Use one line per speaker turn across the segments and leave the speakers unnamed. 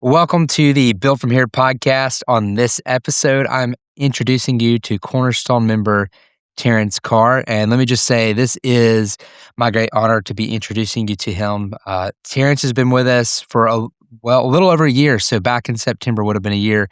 Welcome to the Build From Here podcast. On this episode, I'm introducing you to Cornerstone member Terrance Carr. And let me just say, this is my great honor to be introducing you to him. Terrance has been with us for a little over a year. So back in September would have been a year.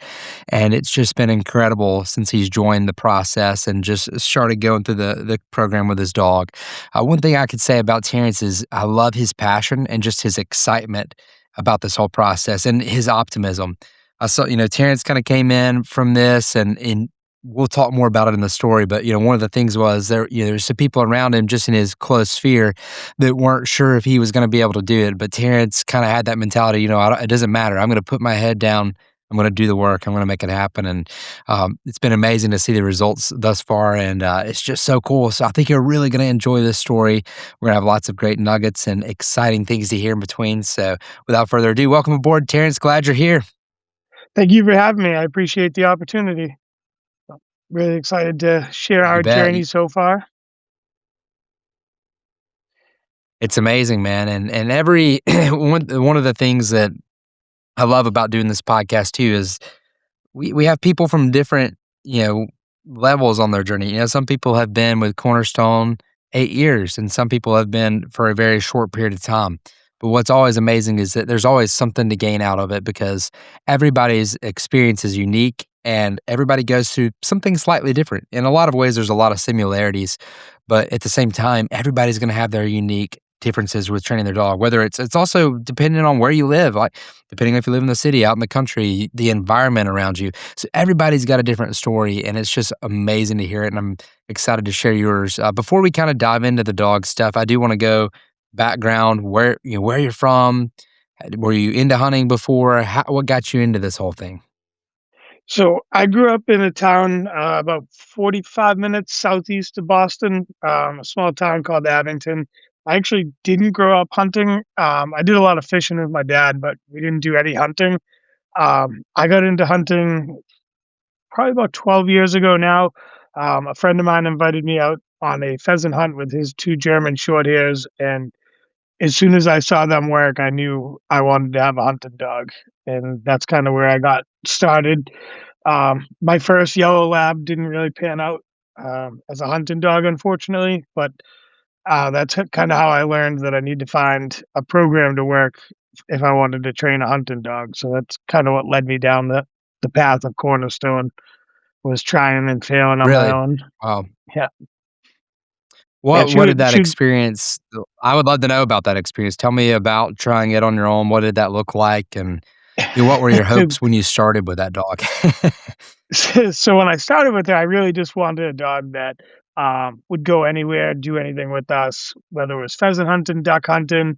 And it's just been incredible since he's joined the process and just started going through the program with his dog. One thing I could say about Terrance is I love his passion and just his excitement about this whole process and his optimism. I saw, Terrance kind of came in from this and we'll talk more about it in the story. But, one of the things was there's some people around him just in his close sphere that weren't sure if he was going to be able to do it. But Terrance kind of had that mentality, it doesn't matter. I'm going to put my head down. I'm going to do the work. I'm going to make it happen. And it's been amazing to see the results thus far. And it's just so cool. So I think you're really going to enjoy this story. We're going to have lots of great nuggets and exciting things to hear in between. So without further ado, welcome aboard, Terrance. Glad you're here.
Thank you for having me. I appreciate the opportunity. Really excited to share
You
our
bet.
journey so far.
It's amazing, man. And every one of the things that I love about doing this podcast too is we have people from different, levels on their journey. Some people have been with Cornerstone 8 years, and some people have been for a very short period of time. But what's always amazing is that there's always something to gain out of it because everybody's experience is unique and everybody goes through something slightly different. In a lot of ways, there's a lot of similarities, but at the same time, everybody's going to have their unique differences with training their dog. Whether it's also dependent on where you live, like depending if you live in the city, out in the country, the environment around you. So everybody's got a different story, and it's just amazing to hear it. And I'm excited to share yours. Before we kind of dive into the dog stuff, I do want to go background where you're from. Were you into hunting before? What got you into this whole thing?
So I grew up in a town about 45 minutes southeast of Boston, a small town called Abington. I actually didn't grow up hunting. I did a lot of fishing with my dad, but we didn't do any hunting. I got into hunting probably about 12 years ago now. A friend of mine invited me out on a pheasant hunt with his two German short hairs, and as soon as I saw them work, I knew I wanted to have a hunting dog, and that's kinda where I got started. My first yellow lab didn't really pan out, as a hunting dog, unfortunately, but, that's kinda how I learned that I need to find a program to work if I wanted to train a hunting dog, so that's kinda what led me down the path of Cornerstone, was trying and failing on my
Really?
own.
Wow.
Yeah. Yeah,
What did that experience I would love to know about that experience. Tell me about trying it on your own. What did that look like? And, what were your hopes when you started with that dog?
So when I started with her, I really just wanted a dog that would go anywhere, do anything with us, whether it was pheasant hunting, duck hunting,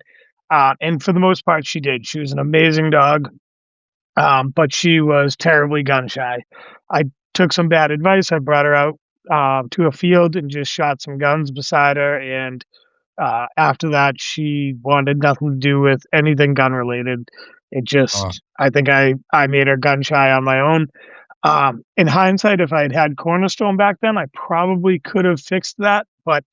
and for the most part, she did. She was an amazing dog, but she was terribly gun shy. I took some bad advice. I brought her out to a field and just shot some guns beside her, and after that, she wanted nothing to do with anything gun related. It
Oh,
just, I think I made her gun shy on my own. In hindsight, if I had had Cornerstone back then, I probably could have fixed that, but,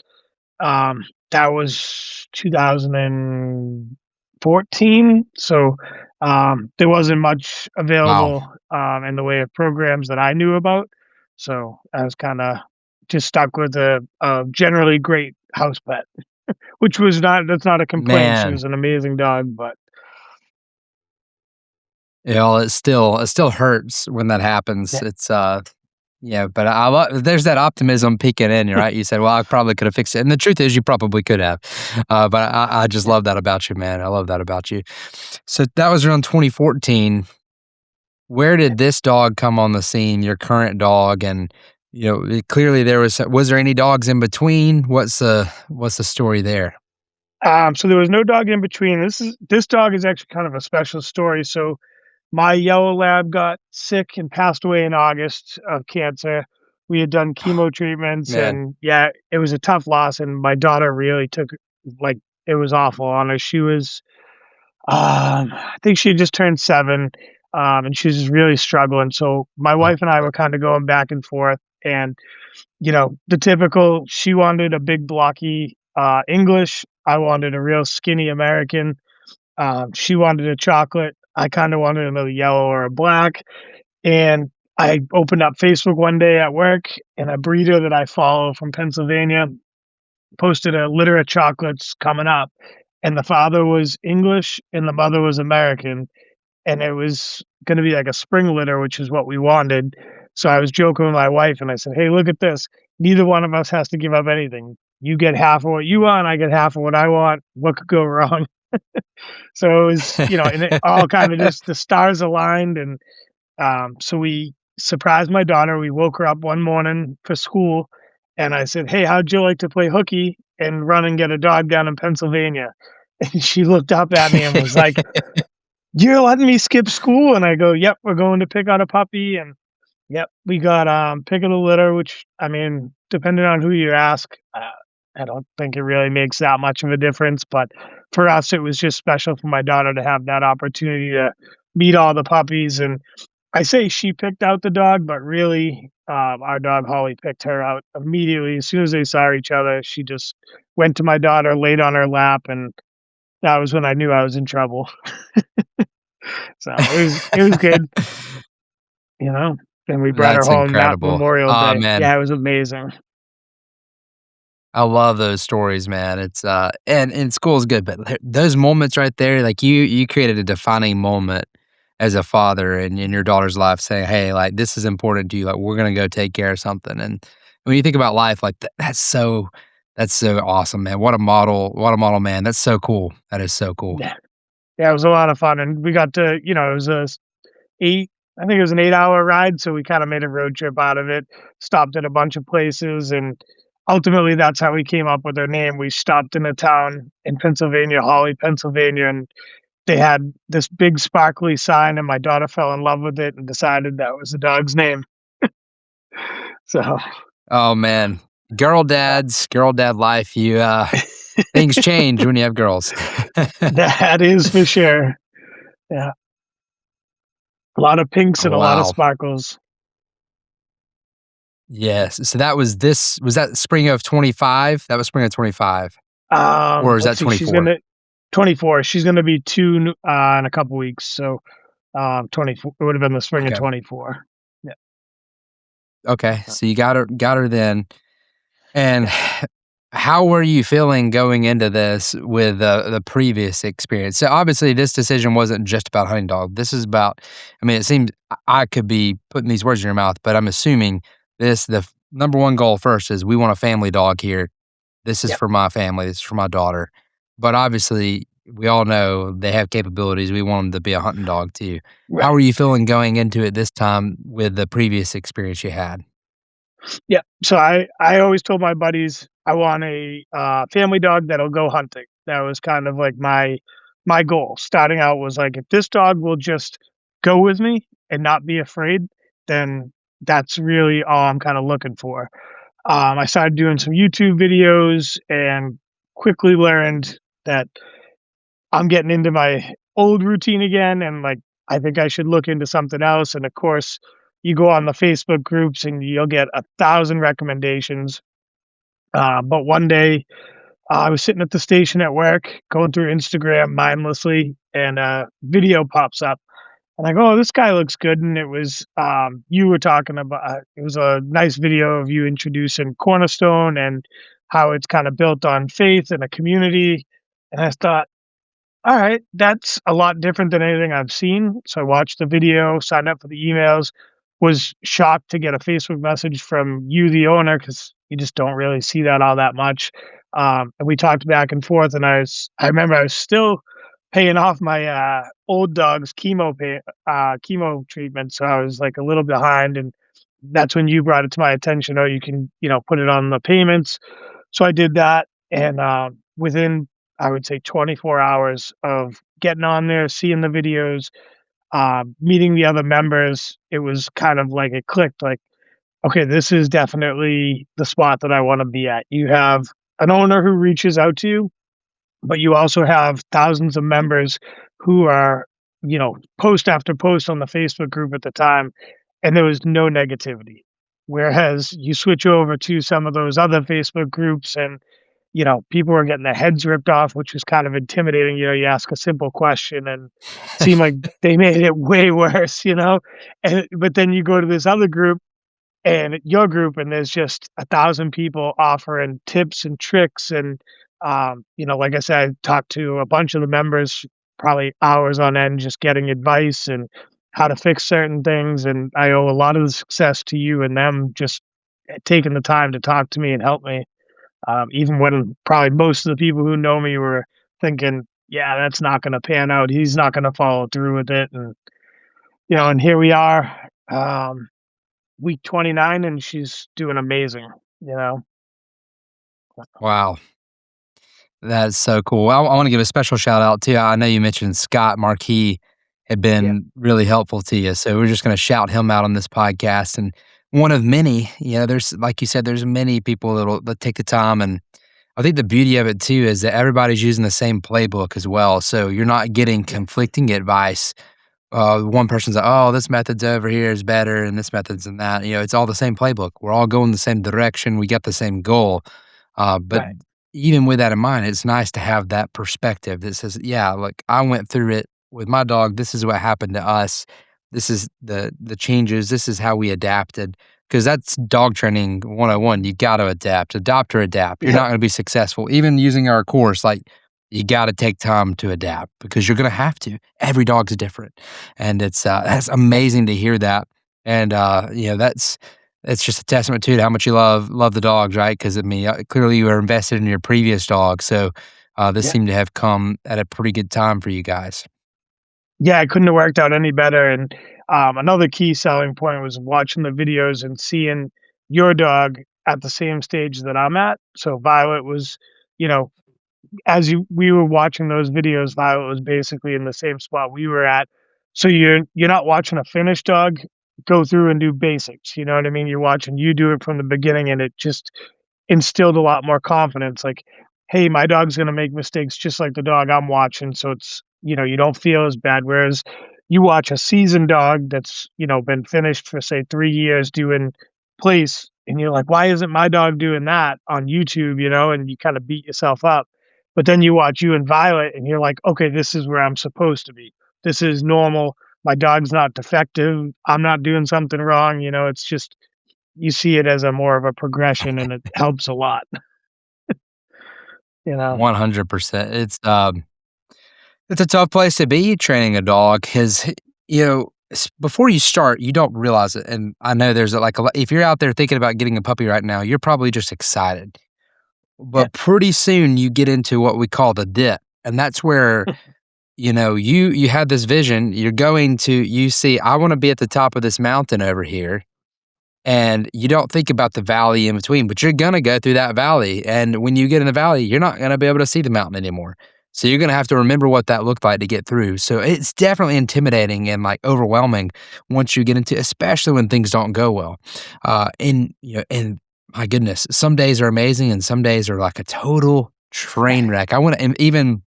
that was 2014, so, there wasn't much
wow.
available, in the way of programs that I knew about, so I was kinda just stuck with a generally great house pet, which was not that's not a complaint, she
Man,
was an amazing dog, but
it still hurts when that happens.
yeah.
Yeah, but I love there's that optimism peeking in you, right? You said, "Well, I probably could have fixed it," and the truth is you probably could have. But I just love that about you, man. I love that about you. So that was around 2014. Where did this dog come on the scene, your current dog? And, clearly was there any dogs in between? What's the story there?
So there was no dog in between. This dog is actually kind of a special story. So my yellow lab got sick and passed away in August of cancer. We had done chemo treatments,
Man,
and yeah, it was a tough loss. And my daughter really took like it was awful on her. She was, I think she had just turned 7, and she was just really struggling. So my
oh,
wife and I were kind of going back and forth, and the typical. She wanted a big blocky English. I wanted a real skinny American. She wanted a chocolate. I kinda wanted another yellow or a black, and I opened up Facebook one day at work, and a breeder that I follow from Pennsylvania posted a litter of chocolates coming up, and the father was English and the mother was American, and it was gonna be like a spring litter, which is what we wanted. So I was joking with my wife and I said, "Hey, look at this. Neither one of us has to give up anything. You get half of what you want, I get half of what I want. What could go wrong?" So it was, and it all kind of just the stars aligned, and so we surprised my daughter. We woke her up one morning for school, and I said, "Hey, how'd you like to play hooky and run and get a dog down in Pennsylvania?" And she looked up at me and was like, "You're letting me skip school?" And I go, "Yep, we're going to pick out a puppy." And yep, we got pick of the litter, which I mean, depending on who you ask, I don't think it really makes that much of a difference. But for us, it was just special for my daughter to have that opportunity to meet all the puppies. And I say she picked out the dog, but really, our dog Holly picked her out immediately. As soon as they saw each other, she just went to my daughter, laid on her lap, and that was when I knew I was in trouble. So it was good, you know. And we brought her
That's
home that
incredible.
Memorial
Oh
Day.
man.
Yeah, it was amazing.
I love those stories, man. It's, and school is good, but those moments right there, like, you created a defining moment as a father in your daughter's life saying, "Hey, like, this is important to you, like, we're gonna go take care of something," and when you think about life, like, that's so awesome, man. What a model man. That's so cool. That is so cool.
Yeah, yeah, it was a lot of fun, and we got to, it was a 8 I think it was an 8-hour ride, so we kinda made a road trip out of it, stopped at a bunch of places, and ultimately, that's how we came up with her name. We stopped in a town in Pennsylvania, Holly, Pennsylvania, and they had this big sparkly sign, and my daughter fell in love with it and decided that was the dog's name. So,
Oh, man. Girl dad life, things change when you have girls.
that is for sure. Yeah, a lot of pinks and a lot of
Wow.
sparkles.
Yes. So was that spring of '25? That was spring of '25, or is
Let's
that
see, she's
'24?
gonna 24. She's gonna be 2 in a couple weeks, so, 24 it would've been the spring of
Okay.
24. Yeah,
Okay.
uh,
So you got her then. And
yeah,
how were you feeling going into this with the previous experience? So obviously this decision wasn't just about hunting dog. This is about, I mean, it seems I could be putting these words in your mouth, but I'm assuming number one goal first is we want a family dog here. This is
yep,
for my family. This is for my daughter. But obviously, we all know they have capabilities. We want them to be a hunting dog too. How
right.
are you feeling going into it this time with the previous experience you had?
Yeah, so I always told my buddies I want a, family dog that'll go hunting. That was kind of like my goal. Starting out was like, if this dog will just go with me and not be afraid, then that's really all I'm kinda looking for. I started doing some YouTube videos and quickly learned that I'm getting into my old routine again, and, like, I think I should look into something else, and, of course, you go on the Facebook groups and you'll get 1,000 recommendations, but one day, I was sitting at the station at work, going through Instagram mindlessly, and a video pops up, and I go, "Oh, this guy looks good," and it was, you were talking about it was a nice video of you introducing Cornerstone and how it's kinda built on faith and a community, and I thought, alright, that's a lot different than anything I've seen, so I watched the video, signed up for the emails, was shocked to get a Facebook message from you, the owner, because you just don't really see that all that much, and we talked back and forth, and I remember I was still paying off my, old dog's chemo treatment, so I was, like, a little behind, and that's when you brought it to my attention, "Oh, you can, put it on the payments." So I did that, and, within, I would say, 24 hours of getting on there, seeing the videos, meeting the other members, it was kind of like it clicked, like, "Okay, this is definitely the spot that I wanna be at." You have an owner who reaches out to you, but you also have thousands of members who are, post after post on the Facebook group at the time, and there was no negativity. Whereas you switch over to some of those other Facebook groups and people were getting their heads ripped off, which was kind of intimidating. You ask a simple question and seem like they made it way worse. But then you go to this other group and your group, and there's just 1,000 people offering tips and tricks. And, like I said, I talked to a bunch of the members, probably hours on end, just getting advice and how to fix certain things. And I owe a lot of the success to you and them just taking the time to talk to me and help me. Even when probably most of the people who know me were thinking, yeah, that's not going to pan out. He's not going to follow through with it. And here we are. Week 29, and she's doing amazing, you know?
Wow. That's so cool. Well, I wanna give a special shout out too. I know you mentioned Scott Marquis had
Yeah,
been really helpful to you, so we're just gonna shout him out on this podcast, and one of many, there's like you said, there's many people that take the time, and I think the beauty of it too is that everybody's using the same playbook as well, so you're not getting
yeah,
conflicting advice. One person's like, "Oh, this method's over here is better, and this method's and that." It's all the same playbook. We're all going the same direction. We got the same goal. But
right.
even with that in mind, it's nice to have that perspective that says, "Yeah, look, I went through it with my dog. This is what happened to us. This is the changes. This is how we adapted." Because that's dog training 101. You got to adapt, adopt or adapt. You're
Yep,
not going to be successful. Even using our course, like you got to take time to adapt because you're going to have to. Every dog's different. And that's
yep,
amazing to hear that. And that's it's just a testament to how much you love the dogs, right? Because I mean, clearly you were invested in your previous dog, so this
yeah.
seemed to have come at a pretty good time for you guys.
Yeah, it couldn't have worked out any better. And, another key selling point was watching the videos and seeing your dog at the same stage that I'm at. So Violet was, you know, as we were watching those videos, Violet was basically in the same spot we were at. So you're not watching a finished dog go through and do basics, you know what I mean? You're watching you do it from the beginning, and it just instilled a lot more confidence, like, "Hey, my dog's gonna make mistakes just like the dog I'm watching," so you don't feel as bad, whereas you watch a seasoned dog that's, been finished for, say, 3 years doing place, and you're like, "Why isn't my dog doing that on YouTube?" And you kinda beat yourself up. But then you watch you and Violet, and you're like, "Okay, this is where I'm supposed to be. This is normal. My dog's not defective. I'm not doing something wrong," it's just you see it as a more of a progression, and it helps a lot, you know?
100%. It's a tough place to be training a dog because before you start, you don't realize it. And I know there's like a lot. If you're out there thinking about getting a puppy right now, you're probably just excited.
Yeah.
But pretty soon you get into what we call the dip, and that's where you have this vision. You see, I want to be at the top of this mountain over here, and you don't think about the valley in between, but you're gonna go through that valley, and when you get in the valley, you're not gonna be able to see the mountain anymore. So you're gonna have to remember what that looked like to get through. So it's definitely intimidating and, like, overwhelming once you get into especially when things don't go well. And my goodness, some days are amazing and some days are like a total train wreck. I wanna and even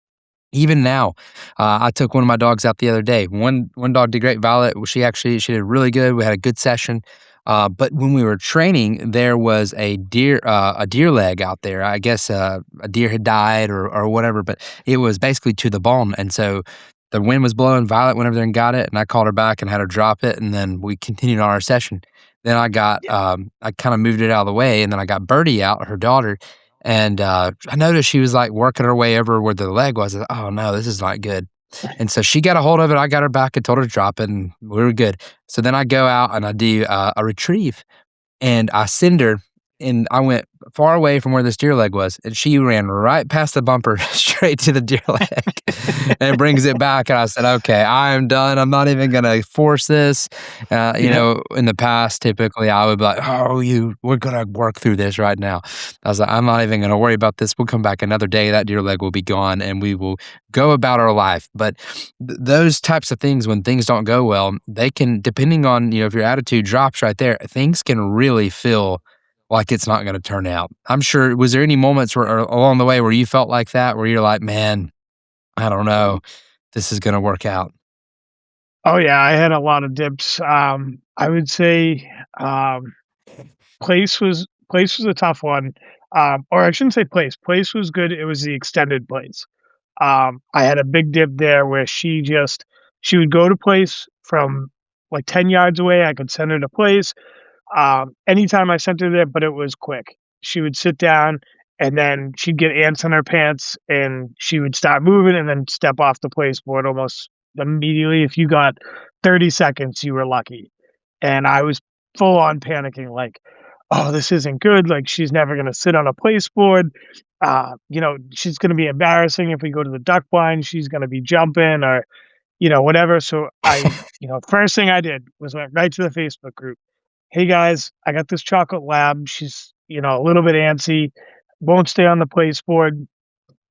now, I took one of my dogs out the other day. One dog did great. Violet, she did really good. We had a good session. But when we were training, there was a deer leg out there. I guess a deer had died or whatever, but it was basically to the bone. And so the wind was blowing. Violet went over there and got it, and I called her back and had her drop it, and then we continued on our session. Then
Yeah.
I kind of moved it out of the way, and then I got Birdie out, her daughter, and, I noticed she was, like, working her way over where the leg was. "Oh, no, this is not good." And so she got a hold of it, I got her back and told her to drop it, and we were good. So then I go out and I do, a retrieve. And I send her, and I went far away from where the steer leg was, and she ran right past the bumper straight to the deer leg and brings it back, and I said, "Okay, I am done. I'm not even gonna force this."
Yeah.
In the past, typically, I would be like, "Oh, we're gonna work through this right now." I was like, "I'm not even gonna worry about this. We'll come back another day, that deer leg will be gone, and we will go about our life." But those types of things, when things don't go well, they can, depending on, if your attitude drops right there, things can really feel like it's not gonna turn out. I'm sure, was there any moments where or along the way where you felt like that, where you're like, "Man, I don't know, this is gonna work out."
Oh, yeah, I had a lot of dips. I would say, place was a tough one. Or I shouldn't say place. Place was good. It was the extended place. I had a big dip there where she would go to place from like 10 yards away. I could send her to place. Anytime I sent her there, but it was quick. She would sit down and then she'd get ants in her pants and she would start moving and then step off the place board almost immediately. If you got 30 seconds, you were lucky. And I was full on panicking, like, oh, this isn't good. Like, she's never going to sit on a place board. She's going to be embarrassing if we go to the duck blind. She's going to be jumping or, whatever. So first thing I did was went right to the Facebook group. Hey guys, I got this chocolate lab. She's, a little bit antsy, won't stay on the place board.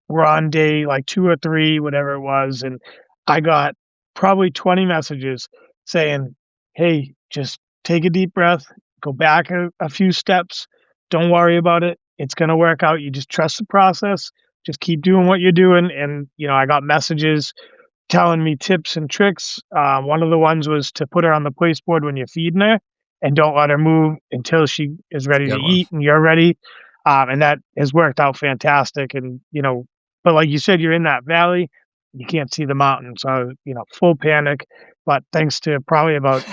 We're on day like 2 or 3, whatever it was, and I got probably 20 messages saying, "Hey, just take a deep breath, go back a few steps. Don't worry about it. It's gonna work out. You just trust the process. Just keep doing what you're doing." And, I got messages telling me tips and tricks. One of the ones was to put her on the place board when you're feeding her and don't let her move until she is
That's a
ready to
good one.
eat and you're ready. And that has worked out fantastic. And, but like you said, you're in that valley, you can't see the mountain. So, full panic. But thanks to probably about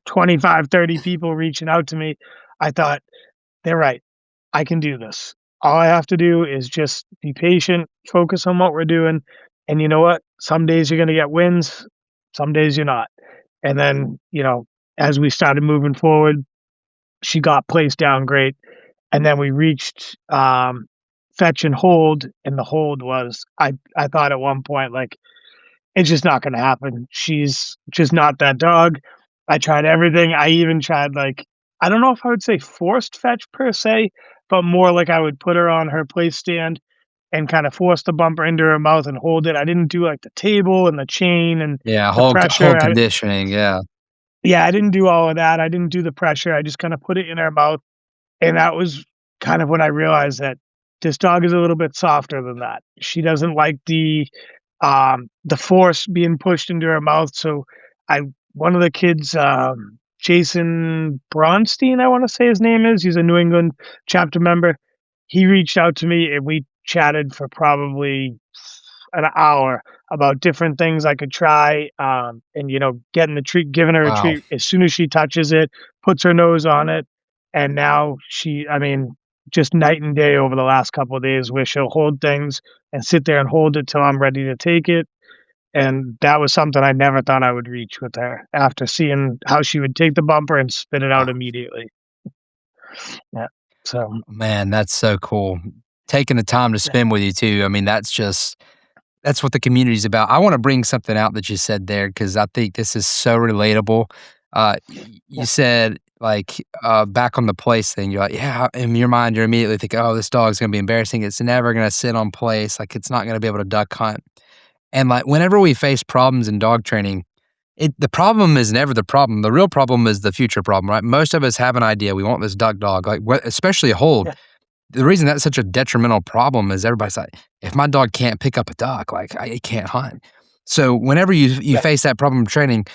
25, 30 people reaching out to me, I thought, they're right. I can do this. All I have to do is just be patient, focus on what we're doing, and you know what? Some days you're gonna get wins, some days you're not. And then, as we started moving forward, she got placed down great, and then we reached, fetch and hold, and the hold was I thought at one point, like, it's just not gonna happen. She's just not that dog. I tried everything. I even tried, like, I don't know if I would say forced fetch per se, but more like I would put her on her place stand and kinda force the bumper into her mouth and hold it. I didn't do, like, the table and the chain and
Yeah,
the
whole
pressure.
conditioning, yeah.
Yeah, I didn't do all of that. I didn't do the pressure. I just kinda put it in her mouth, and that was kind of when I realized that this dog is a little bit softer than that. She doesn't like the force being pushed into her mouth. So I one of the kids, Jason Bronstein, I wanna say his name is, he's a New England chapter member. He reached out to me and we chatted for probably an hour about different things I could try, and, getting the treat giving her a
Wow.
treat as soon as she touches it, puts her nose on it, and now I mean, just night and day over the last couple of days where she'll hold things and sit there and hold it till I'm ready to take it, and that was something I never thought I would reach with her after seeing how she would take the bumper and spit it out
Wow.
immediately. Yeah, so,
Man, that's so cool. Taking the time to
yeah,
spend with you too. I mean, that's what the community's about. I wanna bring something out that you said there because I think this is so relatable. You
yeah,
said, like, back on the place thing, you're like, yeah, in your mind, you're immediately thinking, "Oh, this dog's gonna be embarrassing. It's never gonna sit on place, like, it's not gonna be able to duck hunt." And, like, whenever we face problems in dog training, the problem is never the problem. The real problem is the future problem, right? Most of us have an idea. We want this duck dog, like, especially a hold.
yeah,
The reason that's such a detrimental problem is everybody's like, "If my dog can't pick up a duck, like, it can't hunt." So whenever you
right,
face that problem in training,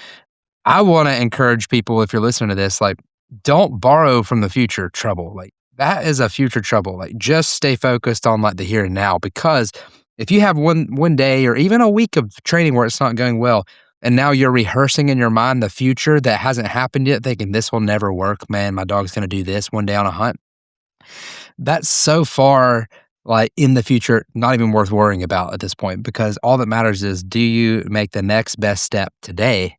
I wanna encourage people, if you're listening to this, like, don't borrow from the future trouble, like, that is a future trouble, like, just stay focused on, like, the here and now, because if you have one day or even a week of training where it's not going well, and now you're rehearsing in your mind the future that hasn't happened yet, thinking, "This will never work, man, my dog's gonna do this one day on a hunt," that's so far, like, in the future, not even worth worrying about at this point, because all that matters is, do you make the next best step today?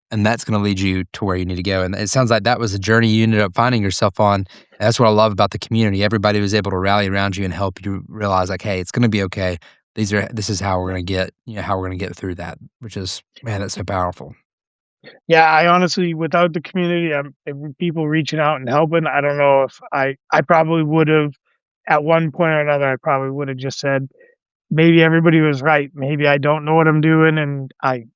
And that's gonna lead you to where you need to go, and it sounds like that was a journey you ended up finding yourself on, and that's what I love about the community. Everybody was able to rally around you and help you realize, like, "Hey, it's gonna be okay. This is how we're gonna get how we're gonna get through that," which is man, that's so powerful.
yeah. I honestly, without the community, people reaching out and helping, I don't know if I probably would have at one point or another. I probably would have just said, maybe everybody was right. Maybe I don't know what I'm doing, and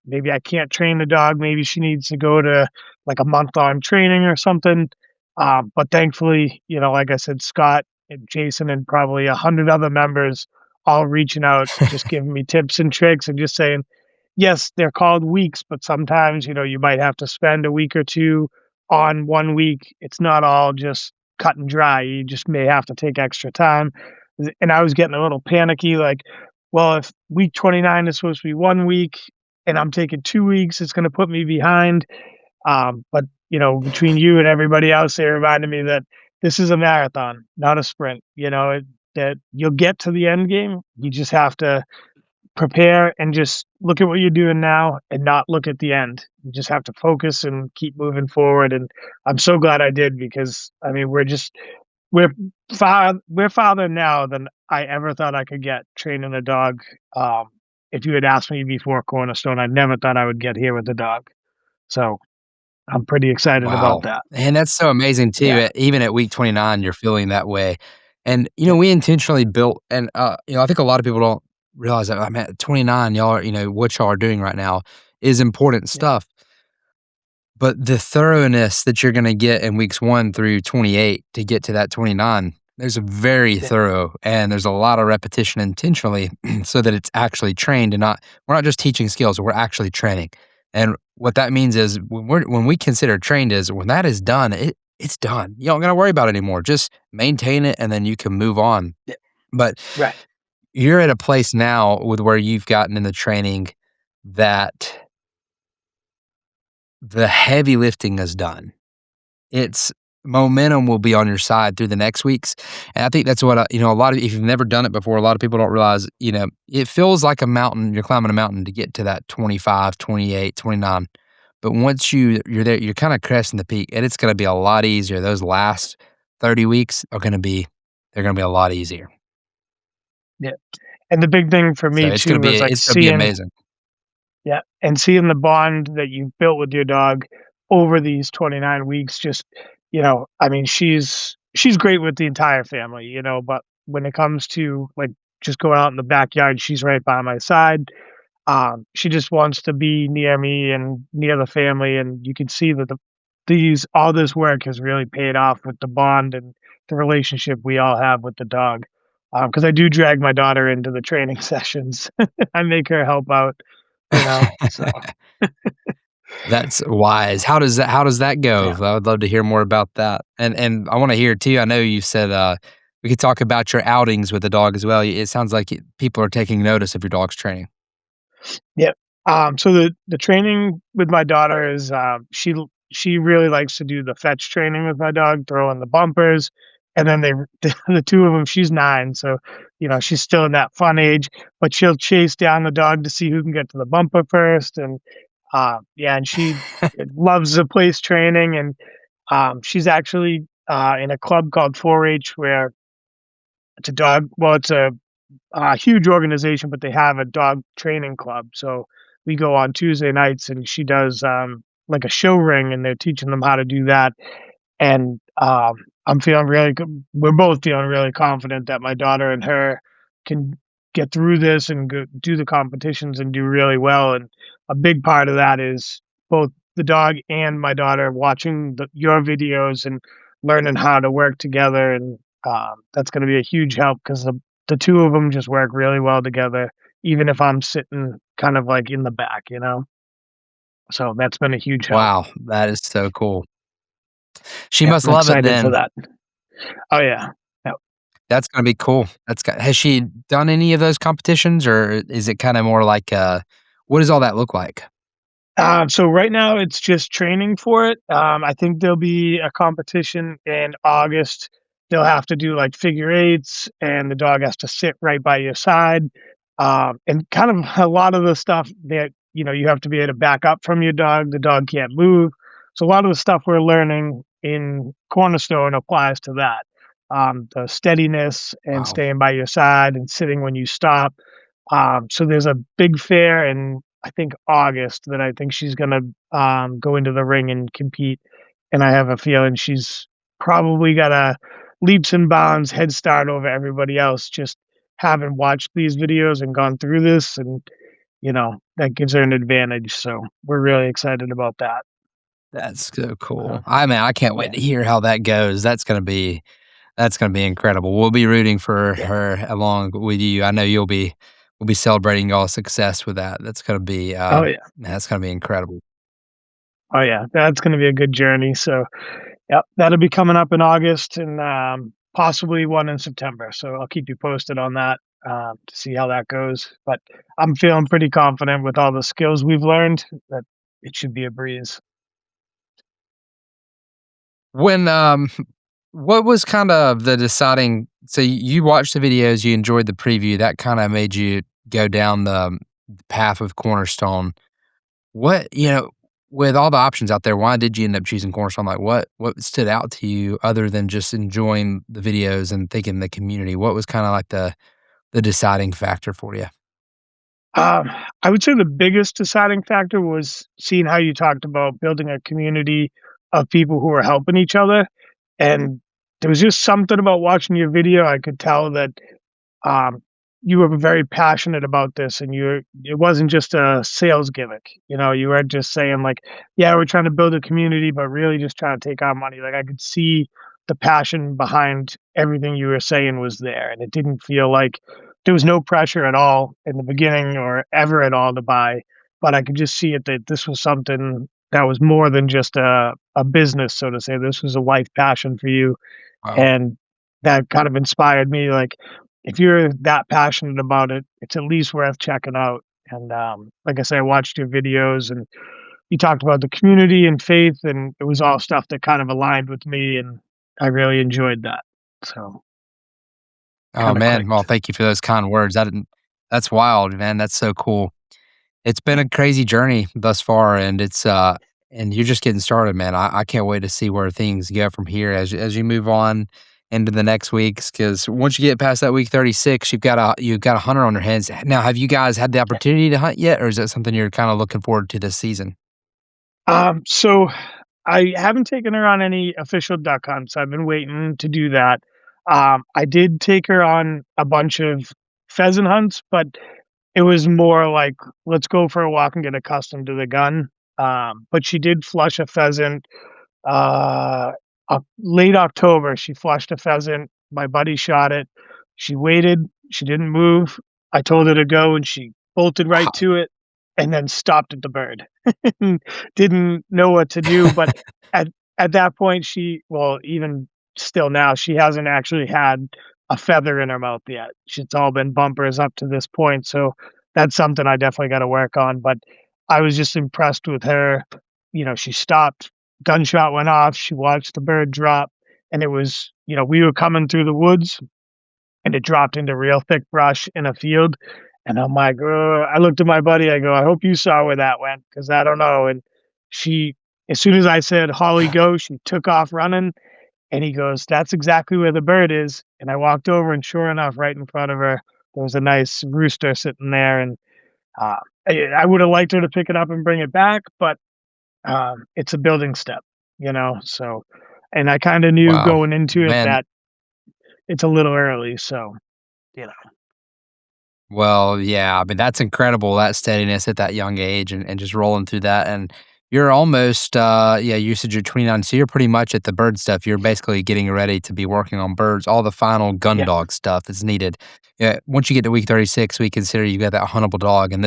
maybe I can't train the dog. Maybe she needs to go to like a month-long training or something. But thankfully, like I said, Scott and Jason and probably 100 other members all reaching out, just giving me tips and tricks, and just saying, yes, they're called weeks, but sometimes you might have to spend a week or two on one week. It's not all just cut and dry. You just may have to take extra time. And I was getting a little panicky, like, well, if week 29 is supposed to be 1 week and I'm taking 2 weeks, it's going to put me behind. But between you and everybody else, they reminded me that this is a marathon, not a sprint. That you'll get to the end game. You just have to prepare and just look at what you're doing now and not look at the end. You just have to focus and keep moving forward. And I'm so glad I did because I mean we're we're farther now than I ever thought I could get training a dog. Um, if you had asked me before Cornerstone, I never thought I would get here with the dog. So I'm pretty excited about
Wow,
that.
and that's so amazing too,
Yeah,
even at week 29, you're feeling that way, and,
yeah,
we intentionally built and, I think a lot of people don't realize that, I'm at 29, y'all are what y'all are doing right now is important
yeah,
stuff, but the thoroughness that you're gonna get in weeks 1 through 28 to get to that 29, there's a very
yeah,
thorough and there's a lot of repetition intentionally so that it's actually trained and not we're not just teaching skills, we're actually training. And what that means is when we consider trained is when that is done, it's done. You don't gotta worry about it anymore. Just maintain it and then you can move on.
yeah,
But
right.
you're at a place now with where you've gotten in the training that the heavy lifting is done. It's momentum will be on your side through the next weeks, and I think that's what, a lot of if you've never done it before, a lot of people don't realize, it feels like a mountain, you're climbing a mountain to get to that 25, 28, 29. But once you're there, you're kinda cresting the peak, and it's gonna be a lot easier. Those last 30 weeks are gonna be they're gonna be a lot easier.
Yeah. And the big thing for
So
me too was like
it's gonna be
seeing,
amazing.
yeah, and seeing the bond that you've built with your dog over these 29 weeks, just, I mean, she's great with the entire family, but when it comes to like just going out in the backyard, she's right by my side. She just wants to be near me and near the family, and you can see that these all this work has really paid off with the bond and the relationship we all have with the dog. Because I do drag my daughter into the training sessions. I make her help out, so
That's wise. How does that go?
yeah.
I would love to hear more about that. And I wanna hear too, I know you said, we could talk about your outings with the dog as well. It sounds like people are taking notice of your dog's training.
Yep. So the training with my daughter is, she really likes to do the fetch training with my dog, throwing the bumpers, and then they the 2 of them. She's 9, so, she's still in that fun age, but she'll chase down the dog to see who can get to the bumper first, and, yeah, and she loves the place training, and, she's actually, in a club called 4-H where it's a huge organization, but they have a dog training club. So we go on Tuesday nights, and she does like a show ring, and they're teaching them how to do that. And I'm feeling really good. We're both feeling really confident that my daughter and her can get through this and do the competitions and do really well. And a big part of that is both the dog and my daughter watching your videos and learning how to work together. And that's going to be a huge help because the 2 of them just work really well together, even if I'm sitting kind of like in the back. So that's been a huge help.
Wow, that is so cool. She
Yeah,
must
I'm
love it
excited for
then.
that. Oh yeah. Yep.
That's gonna be cool. Has she done any of those competitions, or is it kinda more like, what does all that look like?
So right now it's just training for it. I think there'll be a competition in August. They'll have to do like figure eights, and the dog has to sit right by your side. And kind of a lot of the stuff that you have to be able to back up from your dog. The dog can't move, so a lot of the stuff we're learning in Cornerstone applies to that. The steadiness and
Wow.
staying by your side and sitting when you stop. So there's a big fair in I think August that I think she's gonna go into the ring and compete, and I have a feeling she's probably got a leaps and bounds head start over everybody else just having watched these videos and gone through this, and that gives her an advantage. So we're really excited about that.
That's so
Uh,
cool. I can't wait
yeah,
to hear how that goes. That's gonna be incredible. We'll be rooting for
yeah.
her along with you. I know we'll be celebrating y'all's success with that. That's gonna be,
Oh yeah,
man, that's gonna be incredible.
oh yeah. That's gonna be a good journey. So Yep, that'll be coming up in August and, possibly one in September, so I'll keep you posted on that, to see how that goes, but I'm feeling pretty confident with all the skills we've learned that it should be a breeze.
When, what was kind of the deciding so you watched the videos, you enjoyed the preview, that kinda made you go down the path with Cornerstone. What with all the options out there, why did you end up choosing Cornerstone? Like, what stood out to you other than just enjoying the videos and thinking the community? What was kinda like the deciding factor for you?
Um, I would say the biggest deciding factor was seeing how you talked about building a community of people who are helping each other, and there was just something about watching your video, I could tell that um, you were very passionate about this and it wasn't just a sales gimmick. You weren't just saying like, yeah, we're trying to build a community, but really just trying to take our money. Like I could see the passion behind everything you were saying was there. And it didn't feel like there was no pressure at all in the beginning or ever at all to buy. But I could just see it that this was something that was more than just a business, so to say. This was a life passion for you,
Wow.
and that kind of inspired me, like, if you're that passionate about it, it's at least worth checking out, and, like I said, I watched your videos, and you talked about the community and faith, and it was all stuff that kind of aligned with me, and I really enjoyed that, so
Oh,
kinda
man. Well,
clicked.
thank you for those kind words. That's wild, man. That's so cool. It's been a crazy journey thus far, and and you're just getting started, man. I can't wait to see where things go from here as you move on into the next weeks. Because once you get past that week 36, you've got a hunter on your hands. Now, have you guys had the opportunity to hunt yet, or is that something you're kinda looking forward to this season?
So I haven't taken her on any official duck hunts, I've been waiting to do that. I did take her on a bunch of pheasant hunts, but it was more like, "Let's go for a walk and get accustomed to the gun." But she did flush a pheasant, uh, late October, she flushed a pheasant, my buddy shot it, she waited, she didn't move, I told her to go, and she bolted right to it, and then stopped at the bird. Didn't know what to do, but at at that point, even still now, she hasn't actually had a feather in her mouth yet. It's all been bumpers up to this point, so that's something I definitely gotta work on, but I was just impressed with her. She stopped, gunshot went off, she watched the bird drop, and it was we were coming through the woods, and it dropped into real thick brush in a field, and I'm like, "Ugh." I looked at my buddy, I go, "I hope you saw where that went, because I don't know," and she as soon as I said, "Holly, go," she took off running, and he goes, "That's exactly where the bird is," and I walked over, and sure enough, right in front of her, there was a nice rooster sitting there, and, uh, I woulda liked her to pick it up and bring it back, but, it's a building step, so and I kinda knew
Wow.
going into it
Man,
that it's a little early, so, you know.
well, yeah, I mean, that's incredible, that steadiness at that young age and just rolling through that, and you're almost, yeah, you said you're 29, so you're pretty much at the bird stuff, you're basically getting ready to be working on birds, all the final gun
Yeah,
dog stuff that's needed. Yeah, once you get to week 36, we consider you got that huntable dog, and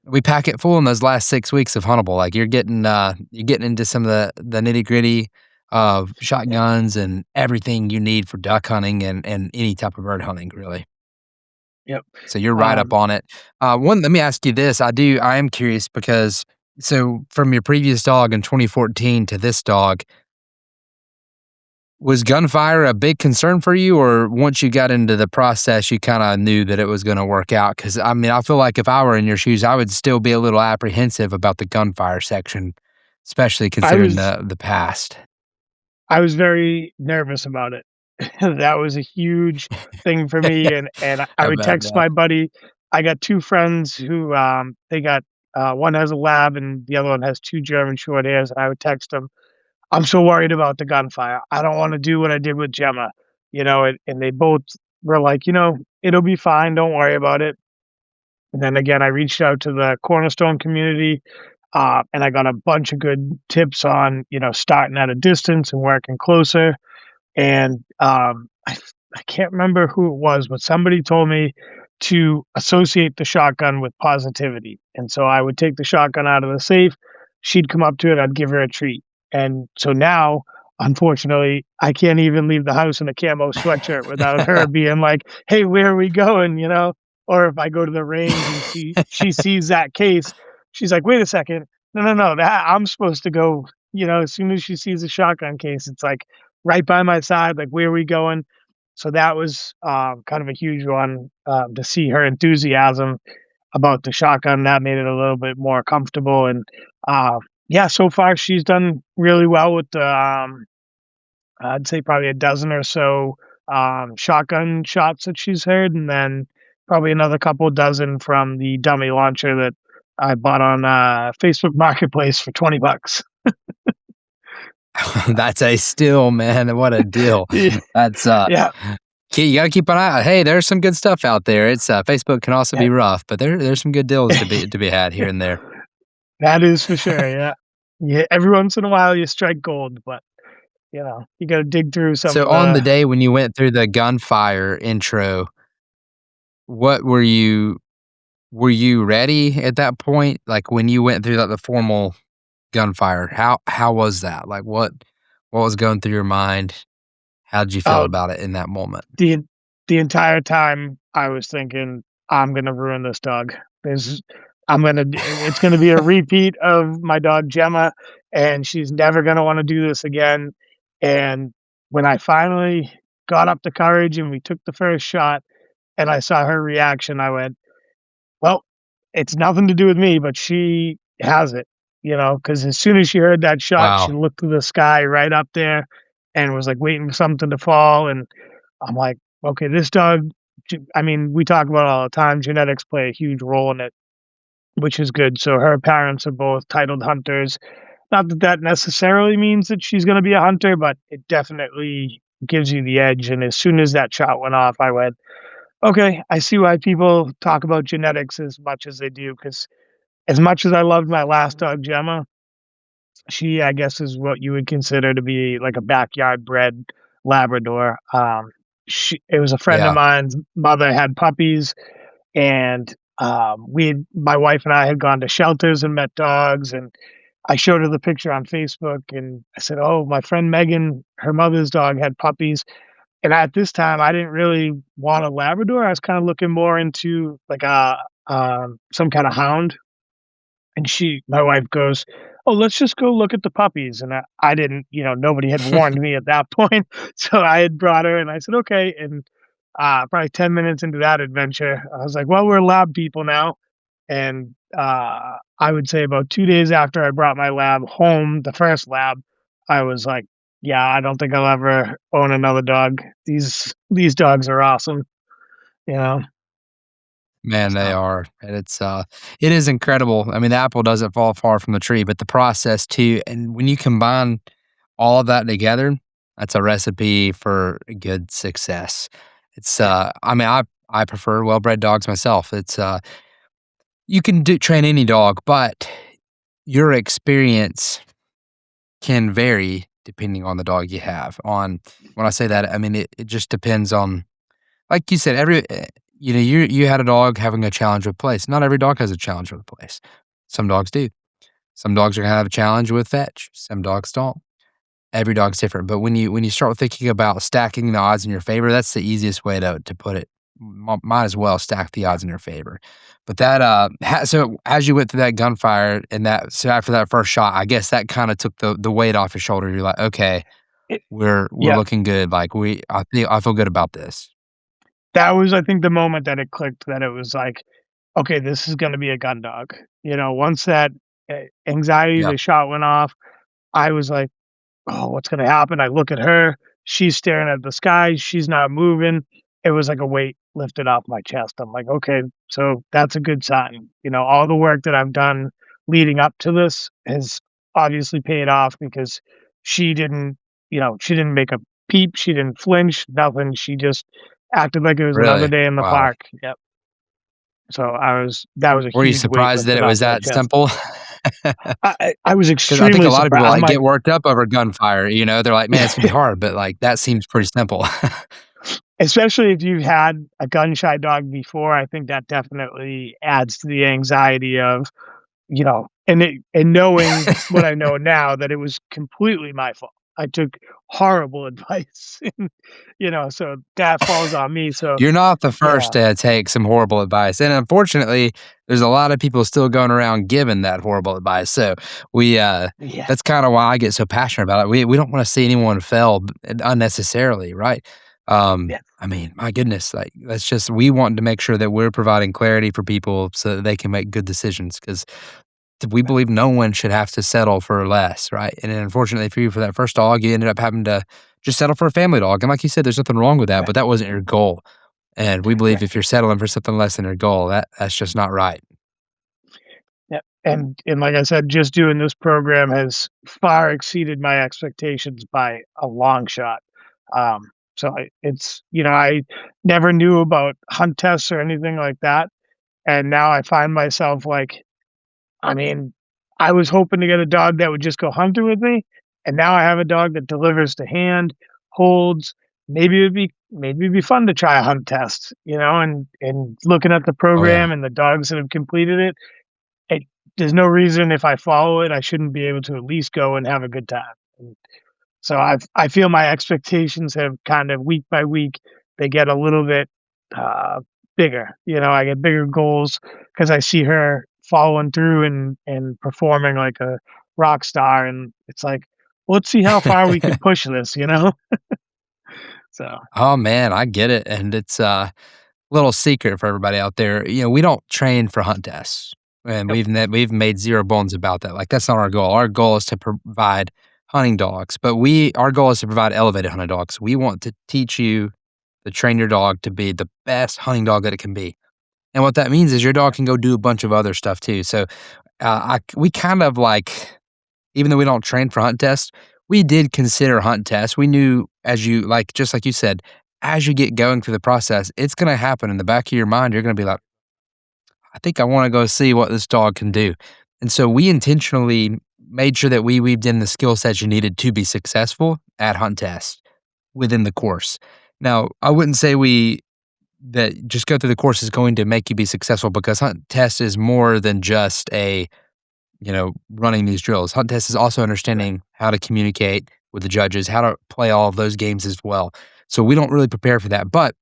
we pack it full in those last 6 weeks of huntable, like, you're getting into some of the nitty-gritty of
yeah,
shotguns and everything you need for duck hunting and any type of bird hunting, really.
yep.
So you're right up
Um,
on it. Let me ask you this. I am curious because so from your previous dog in 2014 to this dog, was gunfire a big concern for you? Or once you got into the process, you kind of knew that it was going to work out? Cause I mean, I feel like if I were in your shoes, I would still be a little apprehensive about the gunfire section, especially
I
considering
was
the past.
I was very nervous about it. That was a huge thing for me, and I
I
would
bet,
text
man.
my buddy. I got 2 friends who, they got one has a lab and the other one has 2 German short hairs, and I would text them, "I'm so worried about the gunfire. I don't wanna do what I did with Gemma," and they both were like, "It'll be fine, don't worry about it." And then again, I reached out to the Cornerstone community, and I got a bunch of good tips on, starting at a distance and working closer. And I can't remember who it was, but somebody told me to associate the shotgun with positivity. And so I would take the shotgun out of the safe. She'd come up to it. I'd give her a treat. And so now, unfortunately, I can't even leave the house in a camo sweatshirt without her being like, "Hey, where are we going?" You know? Or if I go to the range and she sees that case, she's like, "Wait a second. No, no, no, that I'm supposed to go," as soon as she sees a shotgun case, it's like right by my side, like, "Where are we going?" So that was, kind of a huge one, to see her enthusiasm about the shotgun. That made it a little bit more comfortable, and, yeah, so far she's done really well with the, I'd say probably a dozen or so, shotgun shots that she's heard, and then probably another couple dozen from the dummy launcher that I bought on, Facebook Marketplace for 20 bucks.
That's a steal, man. What a deal.
Yeah,
That's,
yeah,
you gotta keep an eye out. Hey, there's some good stuff out there. It's, Facebook can also
yeah.
be rough, but there's some good deals to be had here and there.
That is for sure, yeah. Yeah, every once in a while you strike gold, but, you gotta dig through some
So
of
on the
the
day when you went through the gunfire intro, what were you ready at that point? Like, when you went through, like, the formal gunfire, how was that? Like, what was going through your mind? How did you feel
oh,
about it in that moment?
the en the entire time I was thinking, "I'm gonna ruin this dog. There's I'm gonna d It's gonna be a repeat of my dog Gemma, and she's never gonna wanna do this again." And when I finally got up the courage and we took the first shot and I saw her reaction, I went, "Well, it's nothing to do with me, but she has it," because as soon as she heard that shot, she
Wow.
looked to the sky right up there and was, like, waiting for something to fall, and I'm like, "Okay, this dog." I mean, we talk about it all the time, genetics play a huge role in it, which is good. So her parents are both titled hunters. Not that that necessarily means that she's gonna be a hunter, but it definitely gives you the edge, and as soon as that shot went off, I went, "Okay, I see why people talk about genetics as much as they do." Because as much as I loved my last dog, Gemma, she, I guess, is what you would consider to be like a backyard bred Labrador. It was a friend of
Yeah.
mine's mother had puppies, and my wife and I had gone to shelters and met dogs, and I showed her the picture on Facebook, and I said, "Oh, my friend Megan, her mother's dog had puppies." And at this time, I didn't really want a Labrador. I was kind of looking more into like a some kind of hound. And my wife goes, "Oh, let's just go look at the puppies." And I didn't, nobody had warned me at that point. So I had brought her and I said, "Okay." And probably 10 minutes into that adventure, I was like, "Well, we're lab people now." And I would say about 2 days after I brought my lab home, the first lab, I was like, "Yeah, I don't think I'll ever own another dog. These dogs are awesome," you know?
Man, they
So,
are, and it is incredible. I mean, the apple doesn't fall far from the tree, but the process too, and when you combine all of that together, that's a recipe for good success.
yeah.
I mean, I prefer well-bred dogs myself. You can train any dog, but your experience can vary depending on the dog you have. When I say that, I mean, it just depends on, like you said, you had a dog having a challenge with place. Not every dog has a challenge with place. Some dogs do. Some dogs are gonna have a challenge with fetch. Some dogs don't. Every dog's different. But when you start thinking about stacking the odds in your favor, that's the easiest way to put it. Might as well stack the odds in your favor. But so as you went through that gunfire and so after that first shot, I guess that kind of took the weight off your shoulder. You're like, okay,
It
we're
yeah.
looking good. Like I feel good about this.
That was, I think, the moment that it clicked that it was like, "Okay, this is gonna be a gun dog." Once that anxiety,
Yeah.
the shot went off, I was like, "Oh, what's gonna happen?" I look at her, she's staring at the sky, she's not moving. It was like a weight lifted off my chest. I'm like, "Okay, so that's a good sign." All the work that I've done leading up to this has obviously paid off because she didn't make a peep, she didn't flinch, nothing. She just acted like it was another
Really?
day in the
Wow.
park. Yep. So that was a
Were you
huge weight
surprised that
lifted
it
off
was
my
that
chest.
simple?
I was
Because I think
extremely
a lot of
surprised.
people,
I'm
like,
like,
get worked up over gunfire, they're like, "Man, it's gonna be hard," but, like, that seems pretty simple.
especially if you've had a gun-shy dog before, I think that definitely adds to the anxiety of, and knowing what I know now, that it was completely my fault. I took horrible advice, and, so that falls on me, so
You're not the first
yeah,
to take some horrible advice, and unfortunately, there's a lot of people still going around giving that horrible advice, so we,
yeah,
that's kinda why I get so passionate about it. We don't wanna see anyone fail unnecessarily, right?
yeah,
I mean, my goodness, like, that's just we want to make sure that we're providing clarity for people so that they can make good decisions 'cause we
right,
believe no one should have to settle for less, right? And then unfortunately for you, for that first dog, you ended up having to just settle for a family dog, and like you said, there's nothing wrong with that,
right,
but that wasn't your goal. And we believe
right.
if you're settling for something less than your goal, that's just not right.
Yeah, and like I said, just doing this program has far exceeded my expectations by a long shot. So I never knew about hunt tests or anything like that, and now I find myself like, I mean, I was hoping to get a dog that would just go hunting with me, and now I have a dog that delivers to hand, holds. Maybe it'd be fun to try a hunt test, and looking at the
Oh, yeah.
program and the dogs that have completed it, there's no reason if I follow it, I shouldn't be able to at least go and have a good time. And so I feel my expectations have kind of week by week, they get a little bit, uh, bigger. I get bigger goals because I see her following through and performing like a rock star, and it's like, let's see how far we could push this, you know? So,
Oh, man, I get it, and it's a little secret for everybody out there. We don't train for hunt tests, and
yep,
we've made 0 bones about that. Like, that's not our goal. Our goal is to provide hunting dogs, but our goal is to provide elevated hunting dogs. We want to teach you to train your dog to be the best hunting dog that it can be. And what that means is your dog can go do a bunch of other stuff too. So, we kind of like even though we don't train for hunt tests, we did consider hunt tests. We knew as you like just like you said, as you get going through the process, it's gonna happen in the back of your mind. You're gonna be like, I think I wanna go see what this dog can do. And so we intentionally made sure that we weaved in the skill sets you needed to be successful at hunt tests within the course. Now, I wouldn't say that just go through the course is going to make you be successful because hunt test is more than just running these drills. Hunt test is also
right,
understanding how to communicate with the judges, how to play all of those games as well. So we don't really prepare for that. But